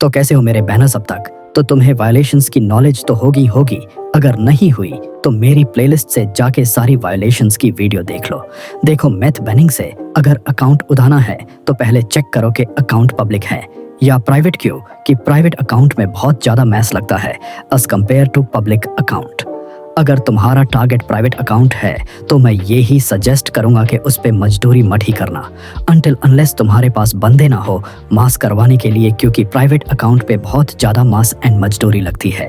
तो कैसे हो मेरे बैनर्स अब तक? तो तुम्हें वायलेशंस की नॉलेज तो होगी होगी, अगर नहीं हुई तो मेरी प्लेलिस्ट से जाके सारी वायलेशंस की वीडियो देख लो। देखो मैथ बैनिंग से अगर अकाउंट उठाना है तो पहले चेक करो कि अकाउंट पब्लिक है या प्राइवेट, क्यों कि प्राइवेट अकाउंट में बहुत ज़्यादा मैस लगता है as compared to public account. अगर तुम्हारा टारगेट प्राइवेट अकाउंट है तो मैं ये ही सजेस्ट करूंगा कि उस पर मजदूरी मत ही करना अनटिल अनलेस तुम्हारे पास बंदे ना हो मास करवाने के लिए, क्योंकि प्राइवेट अकाउंट पे बहुत ज़्यादा मास एंड मजदूरी लगती है।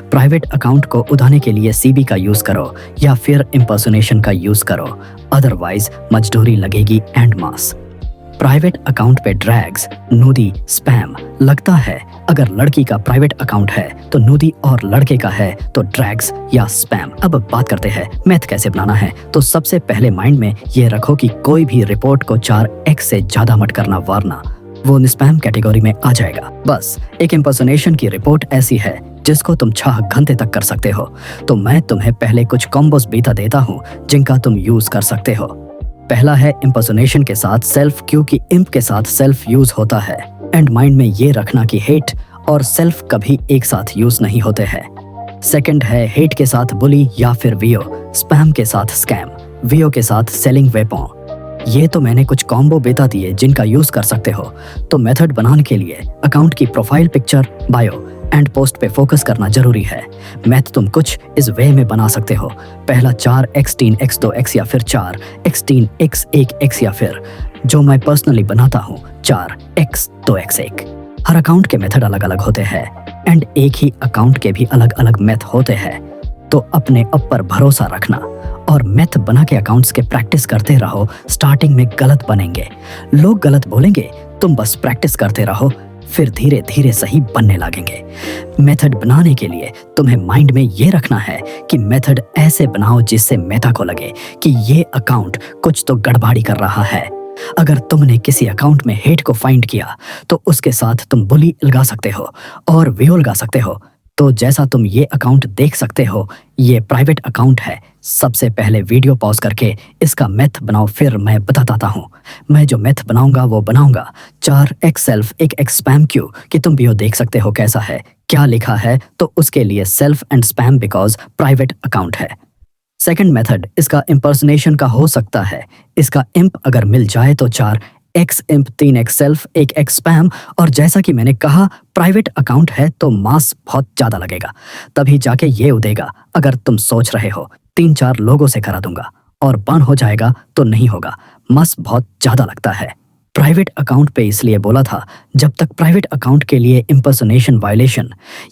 प्राइवेट अकाउंट को उठाने के लिए सीबी का यूज़ करो या फिर इम्पर्सोनेशन का यूज़ करो, अदरवाइज मजदूरी लगेगी एंड मास। प्राइवेट अकाउंट पे ड्रैग्स, नूदी, स्पैम लगता है। अगर लड़की का प्राइवेट अकाउंट है तो नूदी और लड़के का है तो ड्रैग्स या स्पैम। अब बात करते हैं मैथ कैसे बनाना है। तो सबसे पहले माइंड में ये रखो कि कोई भी रिपोर्ट को 4x से ज्यादा मत करना, वरना वो स्पैम कैटेगरी में आ जाएगा। बस एक इम्पर्सोनेशन की रिपोर्ट ऐसी है जिसको तुम 6 घंटे तक कर सकते हो। तो मैं तुम्हें पहले कुछ कॉम्बोस बीता देता हूँ जिनका तुम यूज कर सकते हो। पहला है इम्पर्सोनेशन के साथ सेल्फ, क्योंकि इम्प के साथ सेल्फ यूज होता है। एंड माइंड में ये रखना कि हेट और सेल्फ कभी एक साथ यूज नहीं होते हैं। सेकंड है हेट के साथ बुली या फिर वीओ, स्पैम के साथ स्कैम, वीओ के साथ सेलिंग वेपन। ये तो मैंने कुछ कॉम्बो बेटा दिए जिनका यूज कर सकते हो। तो मेथड बनाने के लिए अकाउंट की profile picture, bio and post पे फोकस करना जरूरी है। मैथ तुम कुछ इस वे में बना सकते हो। पहला 4x 3x 2x या फिर 4x 3x 1x या फिर जो मैं पर्सनली बनाता हूँ 4x 2x 1। हर अकाउंट के मेथड अलग अलग होते हैं एंड एक ही अकाउंट के भी अलग अलग मैथ होते हैं। तो अपने अप पर भरोसा रखना और मैथ बना के अकाउंट्स के प्रैक्टिस करते रहो। स्टार्टिंग में गलत बनेंगे, लोग गलत बोलेंगे, तुम बस प्रैक्टिस करते रहो, फिर धीरे धीरे सही बनने लगेंगे। मेथड बनाने के लिए तुम्हें माइंड में ये रखना है कि मेथड ऐसे बनाओ जिससे मेटा को लगे कि ये अकाउंट कुछ तो गड़बड़ी कर रहा है। अगर तुमने किसी अकाउंट में हेट को फाइंड किया तो उसके साथ तुम बुली लगा सकते हो और वीओ लगा सकते हो। तो जैसा तुम ये अकाउंट देख सकते हो, ये प्राइवेट अकाउंट है। सबसे पहले वीडियो पॉज करके इसका मैथ बनाओ, फिर मैं बताता हूँ। मैं जो मैथ बनाऊंगा वो बनाऊंगा 4x सेल्फ 1x स्पैम, क्यों कि तुम भी देख सकते हो कैसा है, क्या लिखा है। तो उसके लिए self and spam because private account है। सेकंड मेथड इसका इम्पर्सनेशन का हो सकता है। इसका इम्प अगर मिल जाए तो 4x imp 3x self 1x spam, और जैसा कि मैंने कहा प्राइवेट अकाउंट है तो मास बहुत ज्यादा लगेगा, तभी जाके ये उदेगा। अगर तुम सोच रहे हो 3-4 लोगों से करा दूंगा और बन हो जाएगा, तो नहीं होगा, मास बहुत ज्यादा लगता है। प्राइवेट अकाउंट पे इसलिए बोला था जब तक प्राइवेट अकाउंट के लिए इम्पर्सोनेशन वायलेशन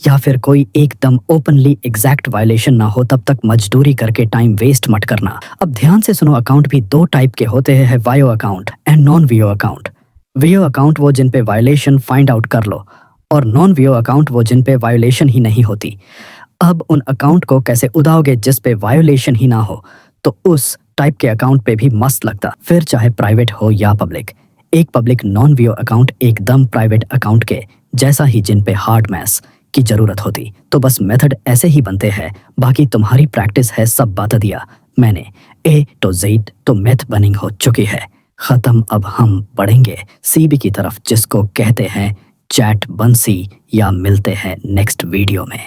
या फिर कोई एकदम ओपनली एग्जैक्ट वायलेशन ना हो तब तक मजदूरी करके टाइम वेस्ट मत करना। अब ध्यान से सुनो, अकाउंट भी 2 टाइप के होते हैं, वायो account and non VO account. VO account वो जिन पे वायलेशन फाइंड आउट कर लो, और नॉन वीओ अकाउंट वो जिन पे वायलेशन ही नहीं होती। अब उन अकाउंट को कैसे उड़ाओगे जिस पे वायलेशन ही ना हो? तो उस टाइप के अकाउंट पे भी मस्त लगता, फिर चाहे प्राइवेट हो या पब्लिक। एक पब्लिक नॉन वीओ अकाउंट एकदम प्राइवेट अकाउंट के जैसा ही जिन पे हार्ड मैथ्स की जरूरत होती। तो बस मेथड ऐसे ही बनते हैं, बाकी तुम्हारी प्रैक्टिस है। सब बता दिया मैंने A to Z, तो मैथ बनिंग हो चुकी है खत्म। अब हम बढ़ेंगे सीबी की तरफ, जिसको कहते हैं चैट बंसी, या मिलते हैं नेक्स्ट वीडियो में।